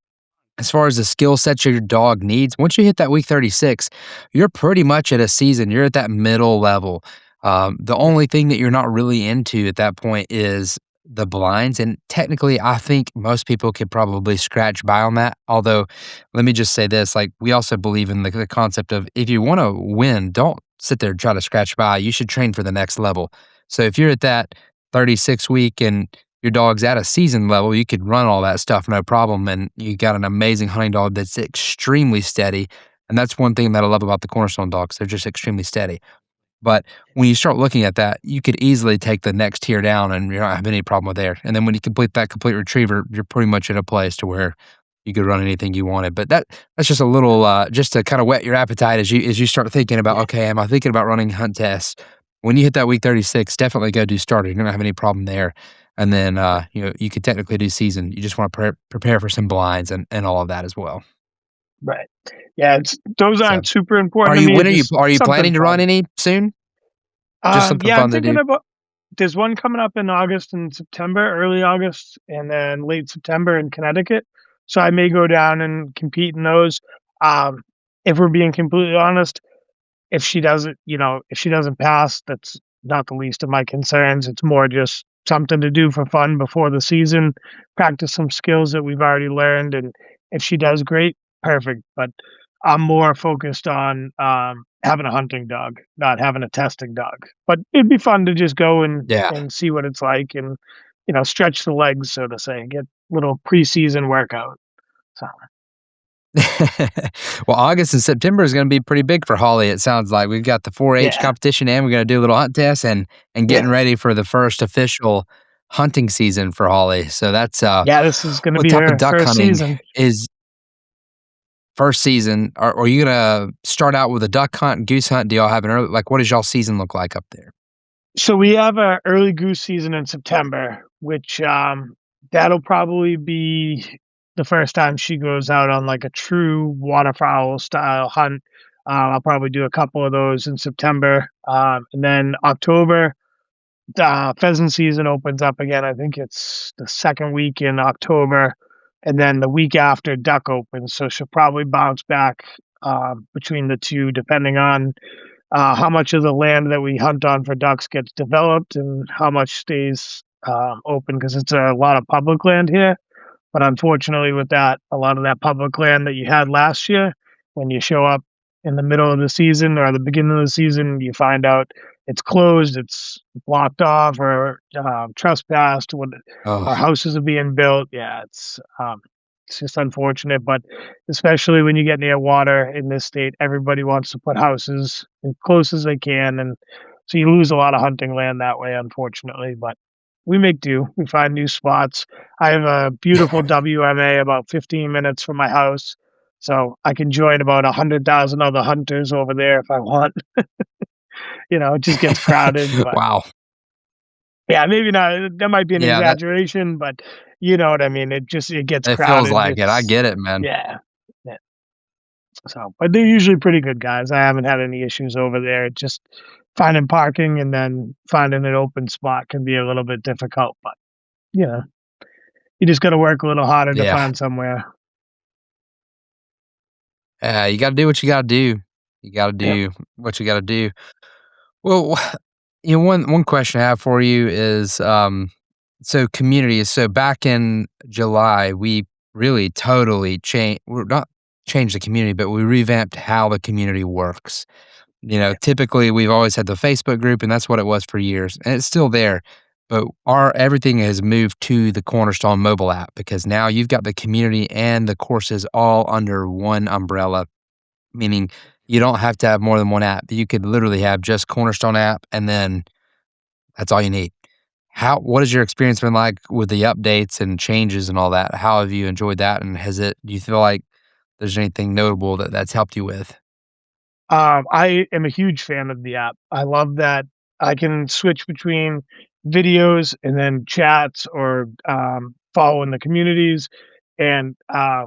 as far as the skill sets your dog needs, once you hit that week 36, you're pretty much at a season. You're at that middle level. The
yeah,
only thing that you're not really into at that point is the blinds. And technically, I think most people could probably scratch by on that. Although, let me just say this like, we also believe in the concept of if you want to win, don't sit there and try to scratch by. You should train for the next level. So if you're at that 36 week and your dog's at a season level, you could run all that stuff no problem, and you got an amazing hunting dog that's extremely steady, and that's one thing that I love about the Cornerstone dogs, they're just extremely steady. But when you start looking at that, you could easily take the next tier down and you don't have any problem with there, and then when you complete that complete retriever, you're pretty much in a place to where you could run anything you wanted, but that's just a little, just to kinda whet your appetite as you start thinking about,
yeah,
"Okay, am I thinking about running hunt tests?" When you hit that week 36, definitely go do starter, you're gonna have any problem there, and then,
right,
you could technically do season, you just wanna prepare for some blinds and all of that as well.
right. Yeah, those
So,
aren't super important to me, it's just
are you
something
planning to run
fun.
any soon? Just something
Yeah, I'm
fun to
thinking
do?
about there's one coming up in August and September, early August, and then late September in Connecticut. So I may go down and compete in those. Um, if we're being completely honest, if she doesn't pass, that's not the least of my concerns. It's more just something to do for fun before the season, practice some skills that we've already learned, and if she does great, perfect. But I'm more focused on having a hunting dog, not having a testing dog. But it'd be fun to just go and
Yeah.
and see what it's like, and stretch the legs, so to say, get little preseason workout. So
Well, August and September is gonna be pretty big for Holly, it sounds like. We've got the 4-H
yeah,
competition, and we're gonna do a little hunt test and
yeah,
getting ready for the first official hunting season for Holly. So that's,
yeah. This is going to
what
be
type of
her
duck
first
hunting
season.
is first season? Are you gonna start out with a duck hunt, goose hunt? Do y'all have an early like, what does y'all season look like up there?
So we have a early goose season in September, which that'll probably be the first time she goes out on like a true waterfowl style hunt. I'll probably do a couple of those in September, and then October, pheasant season opens up again. I think it's the second week in October, and then the week after duck opens. So she'll probably bounce back between the two, depending on how much of the land that we hunt on for ducks gets developed and how much stays open because it's a lot of public land here. But unfortunately, with that, a lot of that public land that you had last year, when you show up in the middle of the season or the beginning of the season, you find out it's closed, it's blocked off, or trespassed, or
Oh,
houses are being built. Yeah, it's just unfortunate. But especially when you get near water in this state, everybody wants to put houses as close as they can, and so you lose a lot of hunting land that way, unfortunately. But we make do. We find new spots. I have a beautiful WMA about 15 minutes from my house, so I can join about 100,000 other hunters over there if I want. It just gets crowded, but
wow.
yeah, maybe not. That might be an
Yeah, that
exaggeration, but you know what I mean. It gets
it feels
crowded.
like it. I
It's
get it, man.
yeah, yeah. So, but they're usually pretty good guys. I haven't had any issues over there. Just finding parking and then finding an open spot can be a little bit difficult, but you know, you just got to work a little harder to
Yeah.
find somewhere.
You gotta do what you gotta do. You gotta
Yep.
do what you gotta do. Well, one question I have for you is, so community. So back in July, we really totally changed. We're not changed the community, but we revamped how the community works. Typically we've always had the Facebook group, and that's what it was for years, and it's still there. But our everything has moved to the Cornerstone mobile app because now you've got the community and the courses all under one umbrella. Meaning you don't have to have more than one app. You could literally have just Cornerstone app, and then that's all you need. What has your experience been like with the updates and changes and all that? How have you enjoyed that? And do you feel like there's anything notable that's helped you with?
I am a huge fan of the app. I love that I can switch between videos and then chats or following the communities. And I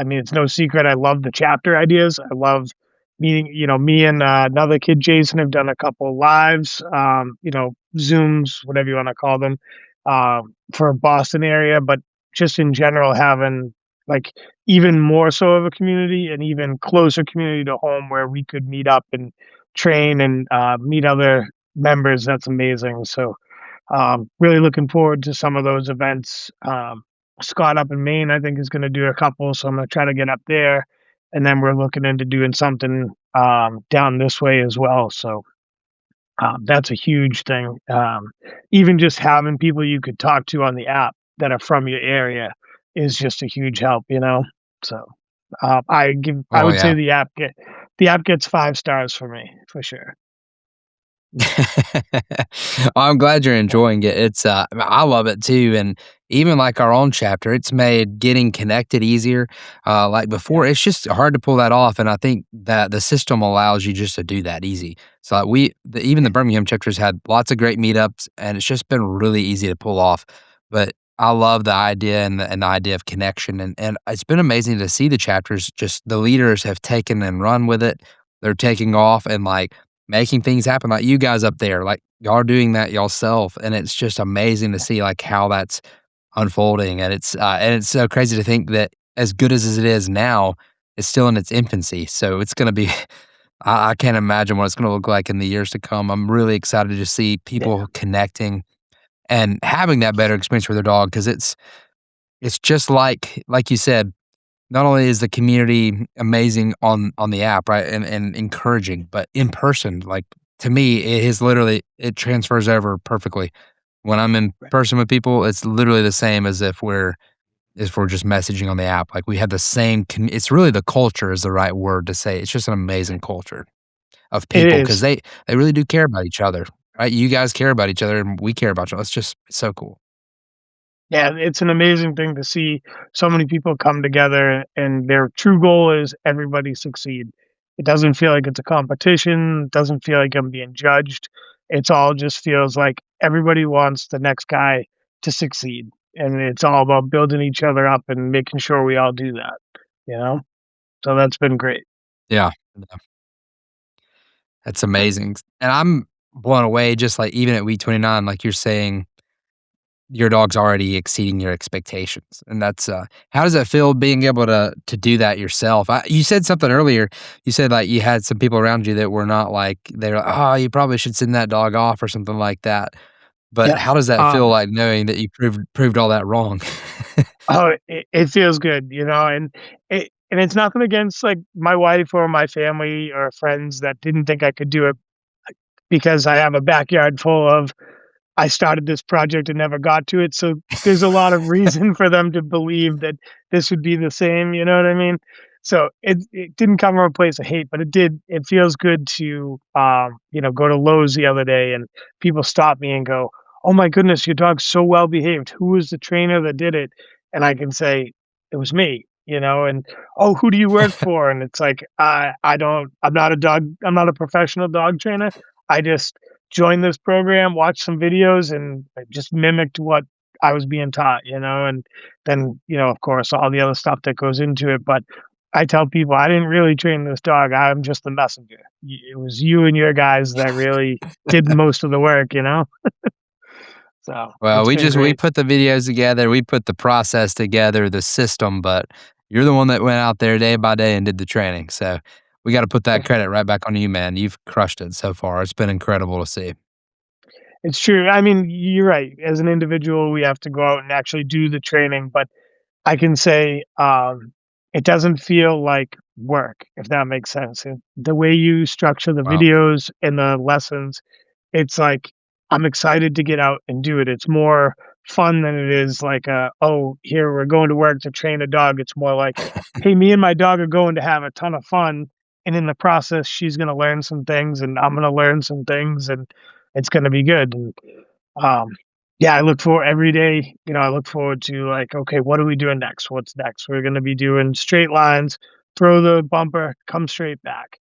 mean, it's no secret. I love the chapter ideas. I love meeting. Me and another kid, Jason, have done a couple lives. Zooms, whatever you want to call them, for Boston area. But just in general, having like even more so of a community, and even closer community to home where we could meet up and train and meet other members. That's amazing. So, really looking forward to some of those events. Scott up in Maine, I think, is going to do a couple, so I'm going to try to get up there. And then we're looking into doing something down this way as well. So, that's a huge thing. Even just having people you could talk to on the app that are from your area is just a huge help. So, I
Oh
would say
yeah.
the app gets 5 stars for me, for sure.
I'm glad you're
Yeah,
enjoying it. I love it too, and even like our own chapter, it's made getting connected easier. Like
yeah,
before, it's just hard to pull that off, and I think that the system allows you just to do that easy. So like even the Birmingham chapters had lots of great meetups, and it's just been really easy to pull off. But I love the idea and the idea of connection, and it's been amazing to see the chapters. Just the leaders have taken and run with it. They're taking off and like making things happen, like you guys up there, like, y'all are doing that yourself, and it's just amazing to see, like, how that's unfolding, and it's so crazy to think that as good as it is now, it's still in its infancy, so it's gonna be I can't imagine what it's gonna look like in the years to come. I'm really excited to see
yeah.
people connecting and having that better experience with their dog because it's just like you said, not only is the community amazing on the app, right, and encouraging, but in person, like, to me, it transfers over perfectly. When I'm in
Right.
person with people, it's literally the same as if we're just messaging on the app, like, we have the same it's really the culture is the right word to say. It's just an amazing culture of
It
people because
is.
they really do care about each other, right? You guys care about each other, and we care about you. It's so cool.
Yeah, it's an amazing thing to see so many people come together and their true goal is everybody succeed. It doesn't feel like it's a competition, it doesn't feel like I'm being judged. It's all just feels like everybody wants the next guy to succeed. And it's all about building each other up and making sure we all do that, you know? So that's been great.
Yeah. That's amazing. And I'm blown away just, like, even at week 29, like you're saying, your dog's already exceeding your expectations, and that's, how does it feel being able to do that yourself? You said something earlier. You said, like, you had some people around you that were not like they were like, "Oh, you probably should send that dog off," or something like that. But
Yeah.
how does that feel
Um,
like knowing that you proved all that wrong?
oh, it feels good, and it's nothing against, like, my wife or my family or friends that didn't think I could do it because I have a backyard full of I started this project and never got to it, so there's a lot of reason for them to believe that this would be the same, you know what I mean? So it didn't come from a place of hate, but it feels good to, go to Lowe's the other day and people stop me and go, "Oh my goodness, your dog's so well behaved. Who was the trainer that did it?" And I can say, "It was me," and, "Oh, who do you work for?" And it's like, I'm not a professional dog trainer. I just joined this program, watched some videos, and I just mimicked what I was being taught, and then, of course, all the other stuff that goes into it. But I tell people I didn't really train this dog. I'm just the messenger. It was you and your guys that really did most of the work. So
Well,
it's been
we
great.
put the videos together, we put the process together, the system, but you're the one that went out there day by day and did the training, so we gotta put that credit right back on you, man. You've crushed it so far. It's been incredible to see.
It's true. I mean, you're right. As an individual, we have to go out and actually do the training, but I can say, it doesn't feel like work, if that makes sense. The way you structure the
Wow.
videos and the lessons, it's like, I'm excited to get out and do it. It's more fun than it is like, "Oh, here, we're going to work to train a dog." It's more like, "Hey, me and my dog are going to have a ton of fun, and in the process, she's gonna learn some things, and I'm gonna learn some things, and it's gonna be good." And um, yeah, I look forward every day, I look forward to like, okay, what are we doing next? What's next? We're gonna be doing straight lines, throw the bumper, come straight back.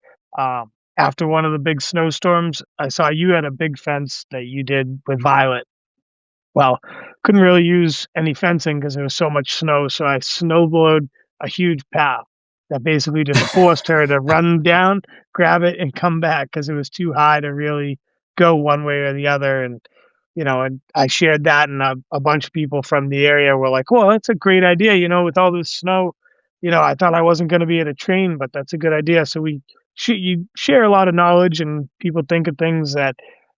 After one of the big snowstorms, I saw you had a big fence that you did with Violet. Well, couldn't really use any fencing because there was so much snow, so I snowblowed a huge path that basically just forced her to run down, grab it, and come back because it was too high to really go one way or the other. And I shared that, and a bunch of people from the area were like, "Well, that's a great idea, with all this snow. I thought I wasn't gonna be at a train, but that's a good idea." So you share a lot of knowledge, and people think of things that,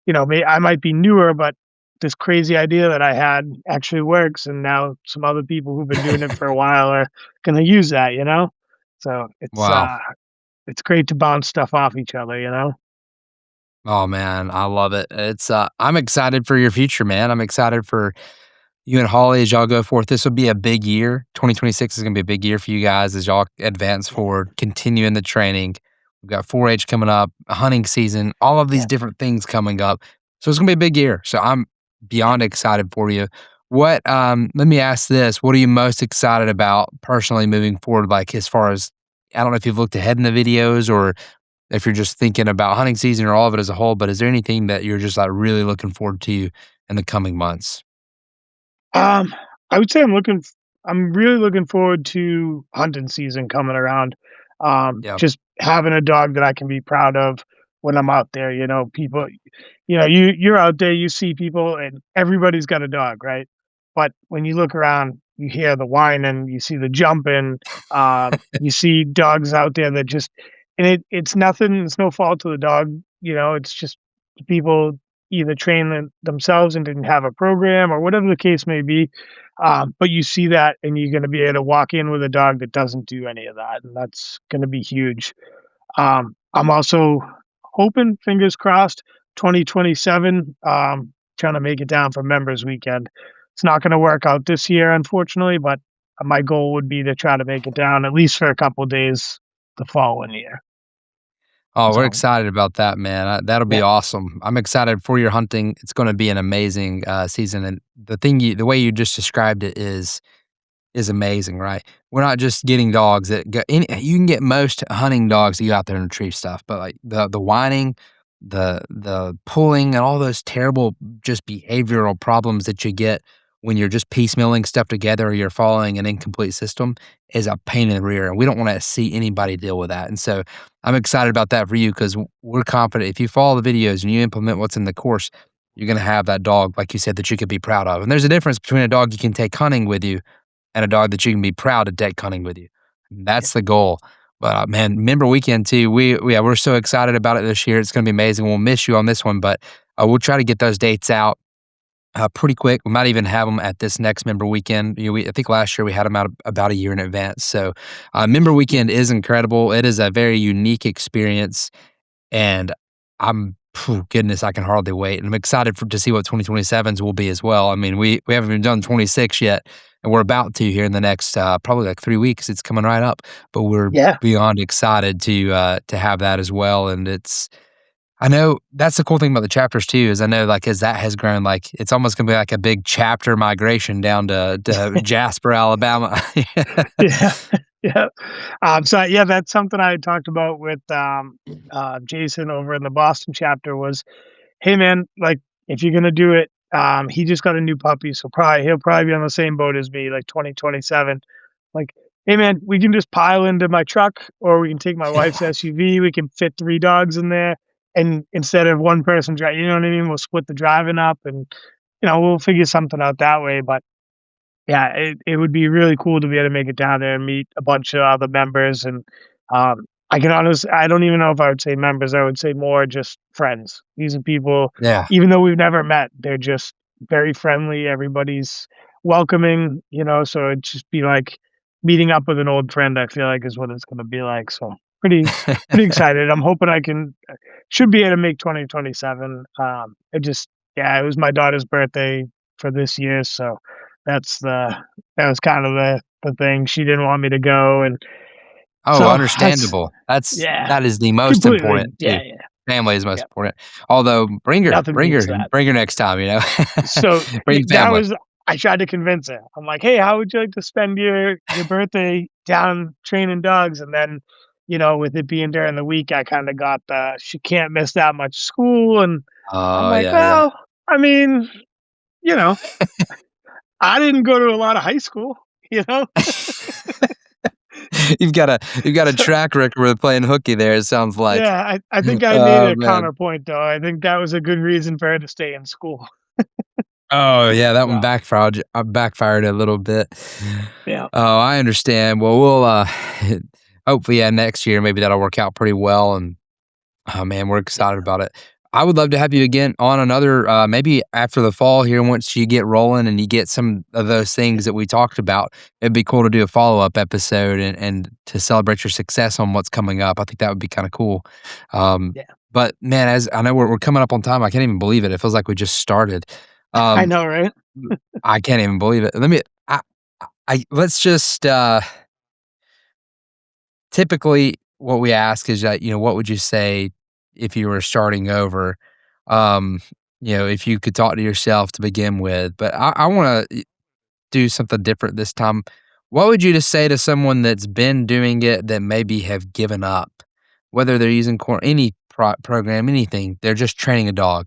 I might be newer, but this crazy idea that I had actually works, and now some other people who've been doing it for a while are gonna use that? So
Wow.
it's great to bounce stuff off each other?
Oh, man, I love it. I'm excited for your future, man. I'm excited for you and Holly as y'all go forth. This will be a big year. 2026 is gonna be a big year for you guys as y'all advance
Yeah,
forward, continuing the training. We've got 4-H coming up, a hunting season, all of these
yeah.
different things coming up. So it's gonna be a big year. So I'm beyond excited for you. Let me ask this. What are you most excited about personally moving forward? Like as far as I don't know if you've looked ahead in the videos or if you're just thinking about hunting season or all of it as a whole, but is there anything that you're just like really looking forward to in the coming months?
Um, I would say I'm really looking forward to hunting season coming around.
Yeah.
Just having a dog that I can be proud of when I'm out there. People, you're out there, you see people, and everybody's got a dog, right? But when you look around, you hear the whining, you see the jumping, you see dogs out there that just, and it's nothing. It's no fault to the dog. It's just people either train themselves and didn't have a program or whatever the case may be. But you see that, and you're going to be able to walk in with a dog that doesn't do any of that, and that's going to be huge. I'm also hoping, fingers crossed, 2027, trying to make it down for Members Weekend. It's not going to work out this year, unfortunately, but my goal would be to try to make it down at least for a couple days the following year.
Oh, we're
So,
excited about that, man. That'll be
yeah,
awesome. I'm excited for your hunting. It's going to be an amazing season, and the way you just described it is amazing, right? We're not just getting dogs that go. You can get most hunting dogs that go out there and retrieve stuff, but like the whining, the pulling, and all those terrible just behavioral problems that you get when you're just piecemealing stuff together or you're following an incomplete system is a pain in the rear, and we don't wanna see anybody deal with that, and so I'm excited about that for you 'cause we're confident if you follow the videos and you implement what's in the course, you're gonna have that dog, like you said, that you could be proud of, and there's a difference between a dog you can take hunting with you and a dog that you can be proud to take hunting with you.
Yeah.
That's the goal. But, man, member weekend too, yeah, we're so excited about it this year. It's gonna be amazing. We'll miss you on this one, but, we'll try to get those dates out, pretty quick. We might even have them at this next member weekend. I think last year we had them out about a year in advance. So, member
Yeah.
weekend is incredible. It is a very unique experience, and goodness, I can hardly wait, and I'm excited to see what 2027's will be as well. I mean, we haven't even done 26 yet, and we're about to here in the next, probably, like, 3 weeks. It's coming right up, but we're
Yeah.
beyond excited to have that as well, and I know that's the cool thing about the chapters too, is I know, like, as that has grown, like, it's almost gonna be like a big chapter migration down to Jasper, Alabama.
Yeah. Yeah. So yeah, that's something I had talked about with Jason over in the Boston chapter was, hey man, like if you're gonna do it, he just got a new puppy, so he'll probably be on the same boat as me, like 2027. Like, hey man, we can just pile into my truck, or we can take my wife's SUV. We can fit 3 dogs in there, and instead of one person driving, you know what I mean? We'll split the driving up, and we'll figure something out that way. But yeah, it would be really cool to be able to make it down there and meet a bunch of other members, and, I don't even know if I would say members, I would say more just friends. These are people,
Yeah.
even though we've never met, they're just very friendly, everybody's welcoming, so it'd just be like meeting up with an old friend, I feel like is what it's gonna be like, so pretty excited. I'm hoping I can should be able to make 2027. It just yeah, it was my daughter's birthday for this year, so that's the that was kind of the thing. She didn't want me to go, and
Oh,
so that's
understandable.
yeah,
That is the most
completely.
important too.
Yeah, yeah,
Family is most
yeah.
important. Although
Nothing beats that.
bring her next time,
So
Bring
that
family.
was I tried to convince her. I'm like, "Hey, how would you like to spend your birthday down training dogs?" And then, with it being during the week, I kind of got the she can't miss that much school, and I'm
Oh,
like,
yeah, yeah.
"Well, I mean, you know, I didn't go to a lot of high school, you know."
You've got a
So
track record with playing hooky there, it sounds like.
yeah, I think I made
Oh,
a
man.
counterpoint though. I think that was a good reason for her to stay in school.
Oh, yeah, that one
So
backfired a little bit.
yeah,
Oh, I understand. Well, we'll, hopefully, yeah, next year, maybe that'll work out pretty well, and oh, man, we're excited
yeah,
about it. I would love to have you again on another, maybe after the fall here, once you get rolling and you get some of those
yeah,
things that we talked about. It'd be cool to do a follow-up episode and to celebrate your success on what's coming up. I think that would be kinda cool. Um,
yeah.
but man, as I know we're coming up on time, I can't even believe it. It feels like we just started.
I
Um,
know, right?
I can't even believe it. Let's just, typically, what we ask is that, what would you say if you were starting over? Um, if you could talk to yourself to begin with, but I wanna do something different this time. What would you just say to someone that's been doing it that maybe have given up? Whether they're using any program, anything, they're just training a dog.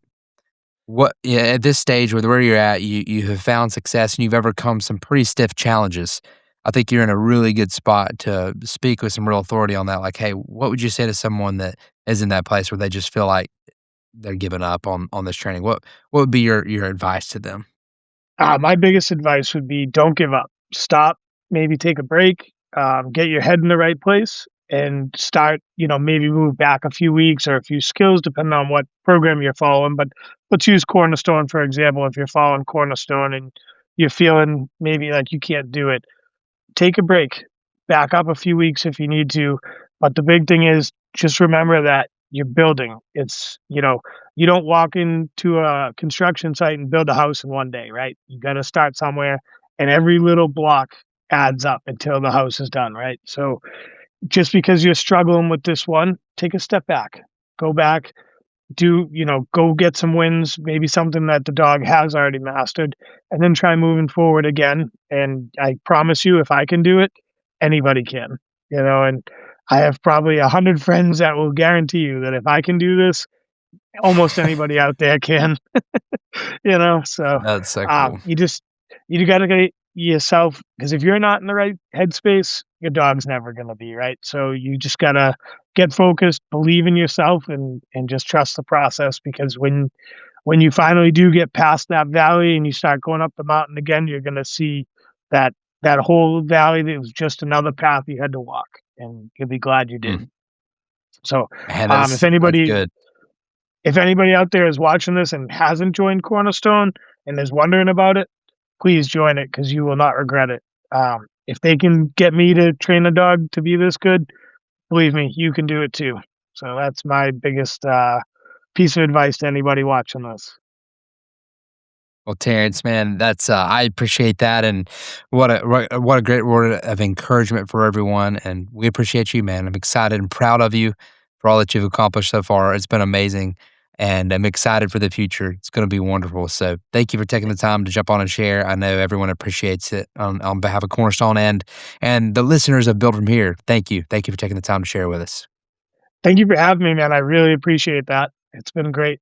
Yeah, at this stage with where you're at, you have found success and you've overcome some pretty stiff challenges. I think you're in a really good spot to speak with some real authority on that. Like, hey, what would you say to someone that is in that place where they just feel like they're giving up on this training? What would be your advice to them?
My biggest advice would be don't give up. Stop, maybe take a break, get your head in the right place, and start, maybe move back a few weeks or a few skills, depending on what program you're following. But let's use Cornerstone, for example. If you're following Cornerstone and you're feeling maybe like you can't do it, take a break, back up a few weeks if you need to. But the big thing is just remember that you're building. You don't walk into a construction site and build a house in one day, right? You got to start somewhere, and every little block adds up until the house is done, right? So just because you're struggling with this one, take a step back, go back, go get some wins, maybe something that the dog has already mastered, and then try moving forward again. And I promise you, if I can do it, anybody can. And I have probably 100 friends that will guarantee you that if I can do this, almost anybody out there can. So
That's so cool.
you just You gotta get yourself, because if you're not in the right headspace, your dog's never gonna be, right? So you just gotta get focused, believe in yourself, and just trust the process, because when you finally do get past that valley and you start going up the mountain again, you're gonna see that that whole valley that was just another path you had to walk, and you'll be glad you
Mm,
did. So,
man,
if
that's
anybody
good.
if anybody out there is watching this and hasn't joined Cornerstone and is wondering about it, please join it, because you will not regret it. If they can get me to train a dog to be this good, believe me, you can do it too. So that's my biggest piece of advice to anybody watching this.
Well, Terrence, man, that's I appreciate that, and what a great word of encouragement for everyone. And we appreciate you, man. I'm excited and proud of you for all that you've accomplished so far. It's been amazing, and I'm excited for the future. It's going to be wonderful. So, thank you for taking the time to jump on and share. I know everyone appreciates it on behalf of Cornerstone and the listeners of Build from Here. Thank you for taking the time to share with us.
Thank you for having me, man. I really appreciate that. It's been great.